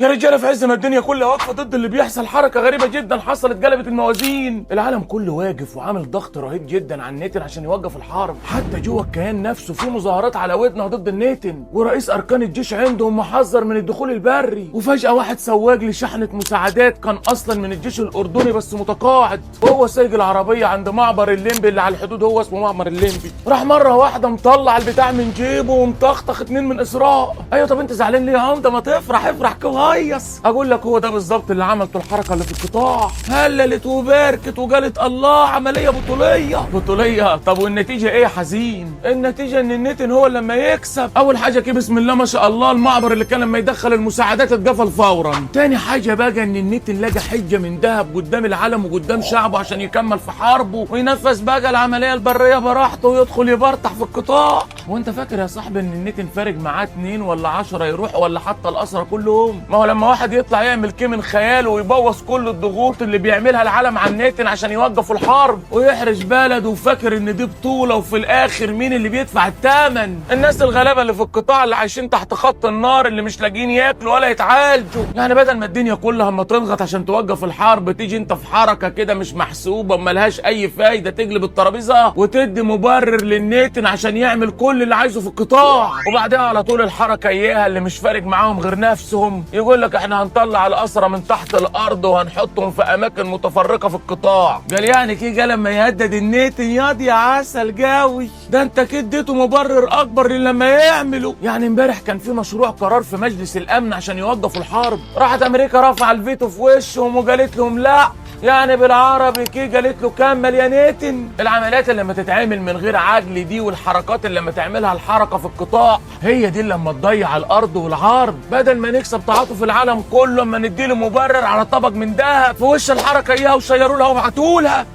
يا رجاله، في عز ما الدنيا كلها واقفه ضد اللي بيحصل، حركه غريبه جدا حصلت قلبت الموازين. العالم كله واقف وعامل ضغط رهيب جدا على النتن عشان يوقف الحرب. حتى جوه الكيان نفسه في مظاهرات على ودنها ضد النتن، ورئيس اركان الجيش عندهم محذر من الدخول البري. وفجاه واحد سواق لشحنه مساعدات كان اصلا من الجيش الاردني بس متقاعد، وهو سايق العربيه عند معبر الليمبي اللي على الحدود، هو اسمه معبر الليمبي، راح مره واحده مطلع البتاع من جيبه ومطخطخ 2 من اسراء. ايوه، طب انت زعلان ليه يا عمده؟ ما تفرح، افرح كويس. اقول لك هو ده بالظبط اللي عملته الحركه اللي في القطاع، هللت وباركت وقالت الله عمليه بطوليه. طب والنتيجه ايه يا حزين؟ النتيجه ان النتن هو لما يكسب. اول حاجه كده بسم الله ما شاء الله، المعبر اللي كان لما يدخل المساعدات اتقفل فورا. تاني حاجه بقى ان النتن لقى حجه من ذهب قدام العالم وقدام شعبه عشان يكمل في حربه وينفذ بقى العمليه البريه براحته ويدخل يبرطح في القطاع. وانت فاكر يا صاحبي ان النتن فارق معاه 2 ولا 10 يروحوا ولا حتى الاسرى كلهم؟ ما هو لما واحد يطلع يعمل كده من خياله ويبوظ كل الضغوط اللي بيعملها العالم على النتن عشان يوقفوا الحرب ويحرج بلده وفاكر ان دي بطوله، وفي الاخر مين اللي بيدفع الثمن؟ الناس الغلابه اللي في القطاع اللي عايشين تحت خط النار، اللي مش لاقيين ياكلوا ولا يتعالجوا. يعني بدل ما الدنيا كلها اما تضغط عشان توقف الحرب، تيجي انت في حركه كده مش محسوبه ملهاش اي فايده تقلب الترابيزه وتدي مبرر للنتن عشان يعمل كل اللي عايزه في القطاع. وبعدها على طول الحركه اياها اللي مش فارق معاهم غير نفسهم، يقول لك احنا هنطلع الاسرى من تحت الارض وهنحطهم في اماكن متفرقه في القطاع. قال يعني كده لما يهدد النتن ياض يا عسل قوي، ده انت كده اديته مبرر اكبر لما يعملوا. يعني امبارح كان في مشروع قرار في مجلس الامن عشان يوقفوا الحرب، راحت امريكا رفع الفيتو في وشهم وقالت لهم لا، يعني بالعربي كي قالت له كمل يا نتن. العمليات اللي لما تتعمل من غير عجل دي والحركات اللي لما تعملها الحركه في القطاع، هي دي اللي لما تضيع الارض والعرض. بدل ما نكسب تعاطف العالم كله اما نديله مبرر على طبق من دهب في وش الحركه اياها وشيروا لها وابعتوا لها.